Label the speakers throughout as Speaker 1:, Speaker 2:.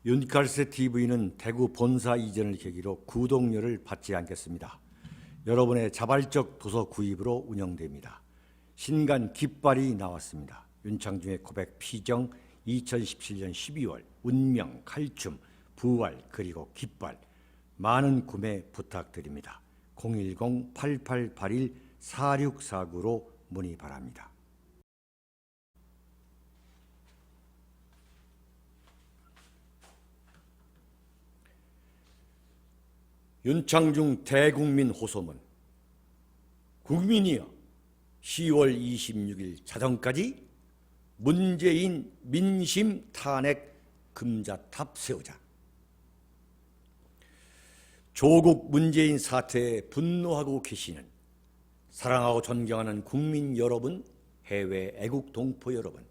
Speaker 1: 윤칼세 TV는 대구 본사 이전을 계기로 구독료를 받지 않겠습니다. 여러분의 자발적 도서 구입으로 운영됩니다. 신간 깃발이 나왔습니다. 윤창중의 고백 피정 2017년 12월 운명, 칼춤, 부활 그리고 깃발 많은 구매 부탁드립니다. 010-8881-4649로 문의 바랍니다. 윤창중 대국민 호소문. 국민이여, 10월 26일 자정까지 문재인 민심 탄핵 금자탑 세우자. 조국 문재인 사태에 분노하고 계시는 사랑하고 존경하는 국민 여러분, 해외 애국 동포 여러분,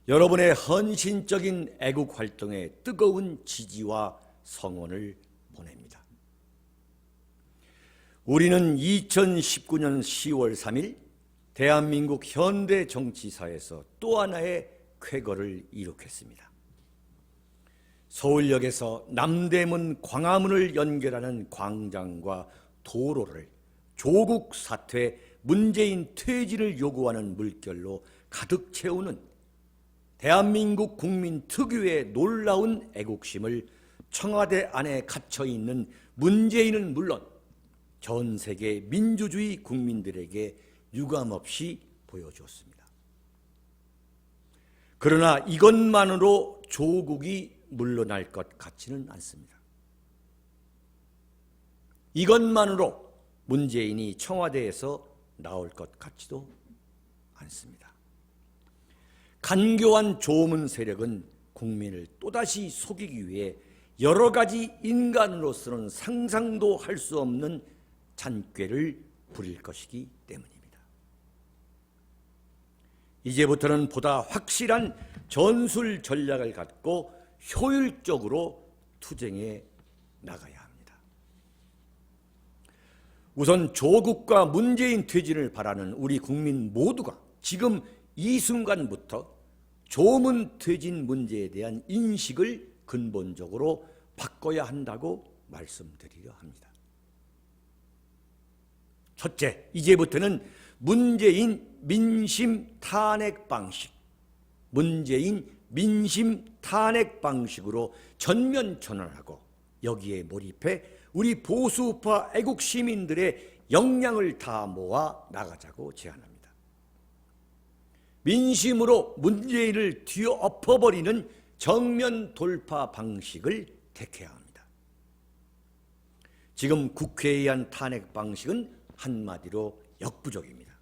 Speaker 1: 여러분의 헌신적인 애국 활동에 뜨거운 지지와 성원을 보냅니다. 우리는 2019년 10월 3일 대한민국 현대 정치사에서 또 하나의 쾌거를 이룩했습니다. 서울역에서 남대문 광화문을 연결하는 광장과 도로를 조국 사퇴, 문재인 퇴진을 요구하는 물결로 가득 채우는 대한민국 국민 특유의 놀라운 애국심을 청와대 안에 갇혀있는 문재인은 물론 전 세계 민주주의 국민들에게 유감없이 보여주었습니다. 그러나 이것만으로 조국이 물러날 것 같지는 않습니다. 이것만으로 문재인이 청와대에서 나올 것 같지도 않습니다. 간교한 조문 세력은 국민을 또다시 속이기 위해 여러 가지 인간으로서는 상상도 할 수 없는 잔꾀를 부릴 것이기 때문입니다. 이제부터는 보다 확실한 전술 전략을 갖고 효율적으로 투쟁해 나가야 합니다. 우선 조국과 문재인 퇴진을 바라는 우리 국민 모두가 지금 이 순간부터 조문 퇴진 문제에 대한 인식을 근본적으로 바꿔야 한다고 말씀드리려 합니다. 첫째, 이제부터는 문재인 민심 탄핵 방식, 문재인 민심 탄핵 방식으로 전면 전환하고 여기에 몰입해 우리 보수파 애국 시민들의 역량을 다 모아 나가자고 제안합니다. 민심으로 문재인을 뒤엎어버리는 정면 돌파 방식을 택해야 합니다. 지금 국회에 의한 탄핵 방식은 한마디로 역부족입니다.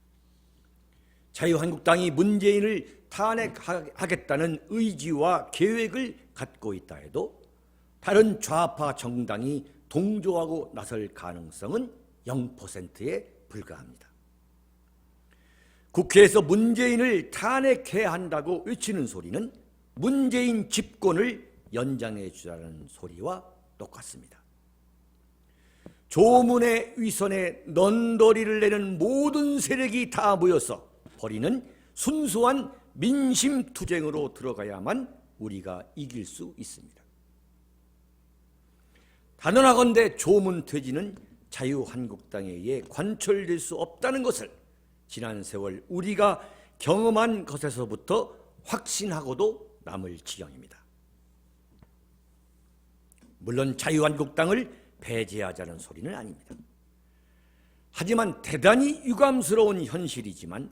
Speaker 1: 자유한국당이 문재인을 탄핵하겠다는 의지와 계획을 갖고 있다 해도 다른 좌파 정당이 동조하고 나설 가능성은 0%에 불과합니다. 국회에서 문재인을 탄핵해야 한다고 외치는 소리는 문재인 집권을 연장해 주라는 소리와 똑같습니다. 조문의 위선에 넌더리를 내는 모든 세력이 다 모여서 벌이는 순수한 민심 투쟁으로 들어가야만 우리가 이길 수 있습니다. 단언하건대 조문 퇴진은 자유한국당에 의해 관철될 수 없다는 것을 지난 세월 우리가 경험한 것에서부터 확신하고도 남을 지경입니다. 물론 자유한국당을 배제하자는 소리는 아닙니다. 하지만 대단히 유감스러운 현실이지만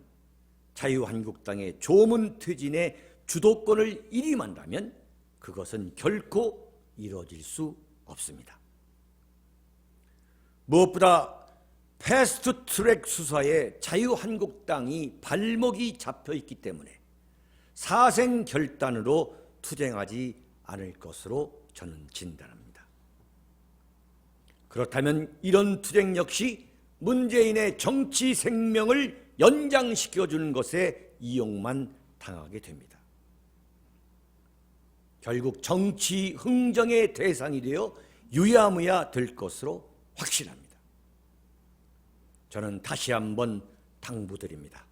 Speaker 1: 자유한국당의 조문 퇴진의 주도권을 일임한다면 그것은 결코 이루어질 수 없습니다. 무엇보다 패스트트랙 수사에 자유한국당이 발목이 잡혀있기 때문에 사생결단으로 투쟁하지 않을 것으로 저는 진단합니다. 그렇다면 이런 투쟁 역시 문재인의 정치 생명을 연장시켜주는 것에 이용만 당하게 됩니다. 결국 정치 흥정의 대상이 되어 유야무야 될 것으로 확신합니다. 저는 다시 한번 당부드립니다.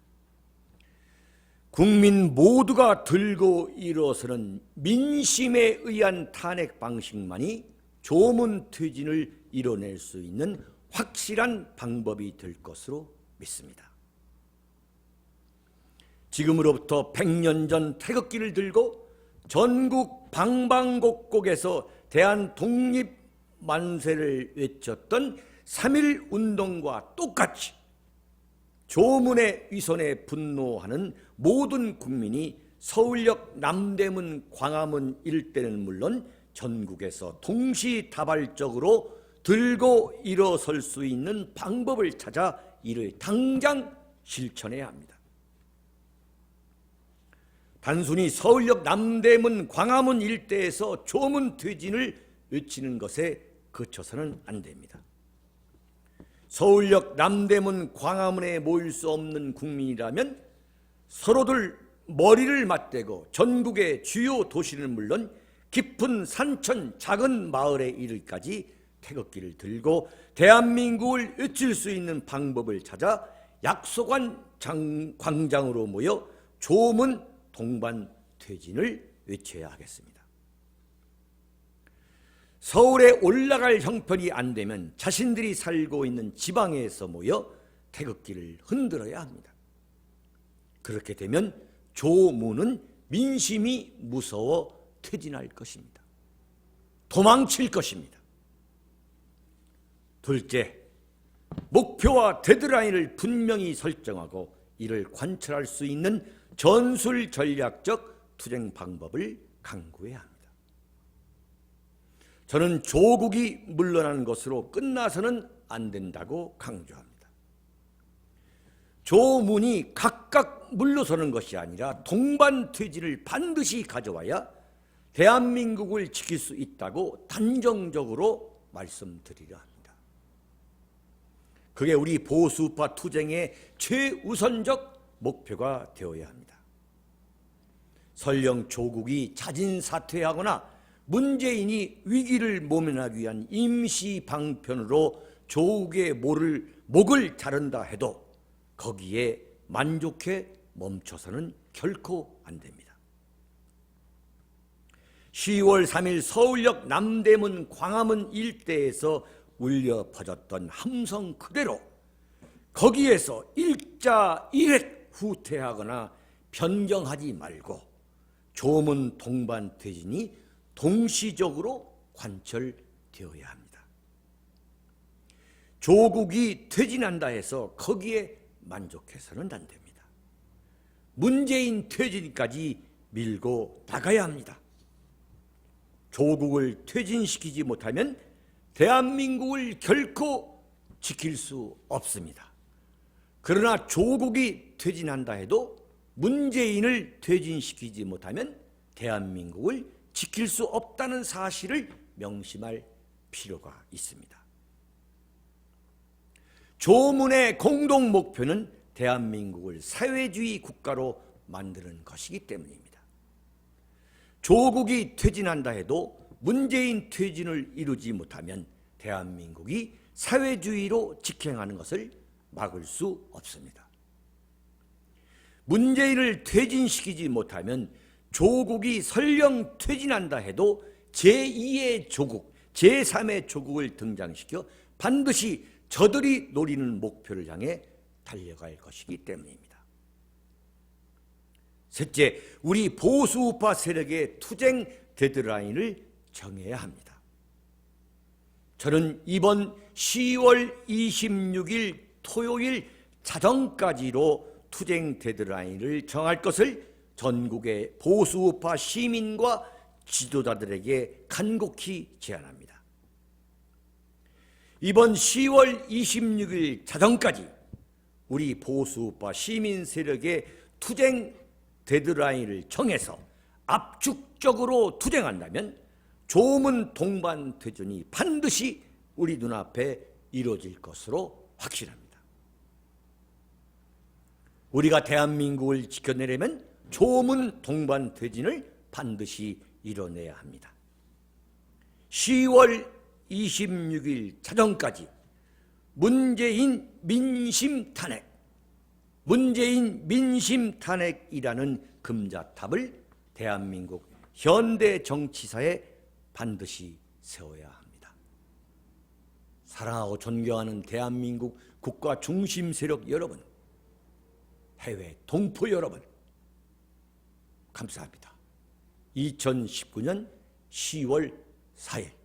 Speaker 1: 국민 모두가 들고 일어서는 민심에 의한 탄핵 방식만이 조문퇴진을 이뤄낼 수 있는 확실한 방법이 될 것으로 믿습니다. 지금으로부터 100년 전 태극기를 들고 전국 방방곡곡에서 대한 독립 만세를 외쳤던 3.1 운동과 똑같이 조문의 위선에 분노하는 모든 국민이 서울역 남대문 광화문 일대는 물론 전국에서 동시다발적으로 들고 일어설 수 있는 방법을 찾아 이를 당장 실천해야 합니다. 단순히 서울역 남대문 광화문 일대에서 조문퇴진을 외치는 것에 그쳐서는 안 됩니다. 서울역 남대문 광화문에 모일 수 없는 국민이라면 서로들 머리를 맞대고 전국의 주요 도시는 물론 깊은 산천 작은 마을에 이르기까지 태극기를 들고 대한민국을 외칠 수 있는 방법을 찾아 약속한 광장으로 모여 조문 동반 퇴진을 외쳐야 하겠습니다. 서울에 올라갈 형편이 안 되면 자신들이 살고 있는 지방에서 모여 태극기를 흔들어야 합니다. 그렇게 되면 조문은 민심이 무서워 퇴진할 것입니다. 도망칠 것입니다. 둘째, 목표와 데드라인을 분명히 설정하고 이를 관철할 수 있는 전술 전략적 투쟁 방법을 강구해야 합니다. 저는 조국이 물러난 것으로 끝나서는 안 된다고 강조합니다. 조문이 각각 물러서는 것이 아니라 동반 퇴진을 반드시 가져와야 대한민국을 지킬 수 있다고 단정적으로 말씀드리려 합니다. 그게 우리 보수파 투쟁의 최우선적 목표가 되어야 합니다. 설령 조국이 자진 사퇴하거나 문재인이 위기를 모면하기 위한 임시 방편으로 조국의 목을 자른다 해도 거기에 만족해 멈춰서는 결코 안 됩니다. 10월 3일 서울역 남대문 광화문 일대에서 울려 퍼졌던 함성 그대로 거기에서 일자 일획 후퇴하거나 변경하지 말고 조문 동반 퇴진이 동시적으로 관철되어야 합니다. 조국이 퇴진한다 해서 거기에 만족해서는 안 됩니다. 문재인 퇴진까지 밀고 나가야 합니다. 조국을 퇴진시키지 못하면 대한민국을 결코 지킬 수 없습니다. 그러나 조국이 퇴진한다 해도 문재인을 퇴진시키지 못하면 대한민국을 지킬 수 없다는 사실을 명심할 필요가 있습니다. 조문의 공동 목표는 대한민국을 사회주의 국가로 만드는 것이기 때문입니다. 조국이 퇴진한다 해도 문재인 퇴진을 이루지 못하면 대한민국이 사회주의로 직행하는 것을 막을 수 없습니다. 문재인을 퇴진시키지 못하면 조국이 설령 퇴진한다 해도 제2의 조국, 제3의 조국을 등장시켜 반드시 저들이 노리는 목표를 향해 달려갈 것이기 때문입니다. 셋째, 우리 보수우파 세력의 투쟁 데드라인을 정해야 합니다. 저는 이번 10월 26일 토요일 자정까지로 투쟁 데드라인을 정할 것을 전국의 보수우파 시민과 지도자들에게 간곡히 제안합니다. 이번 10월 26일 자정까지 우리 보수우파 시민 세력의 투쟁 데드라인을 정해서 압축적으로 투쟁한다면 조문 동반 퇴진이 반드시 우리 눈앞에 이루어질 것으로 확신합니다. 우리가 대한민국을 지켜내려면 조문 동반 퇴진을 반드시 이뤄내야 합니다. 10월 26일 자정까지 문재인 민심 탄핵, 문재인 민심 탄핵이라는 금자탑을 대한민국 현대 정치사에 반드시 세워야 합니다. 사랑하고 존경하는 대한민국 국가 중심 세력 여러분, 해외 동포 여러분, 감사합니다. 2019년 10월 4일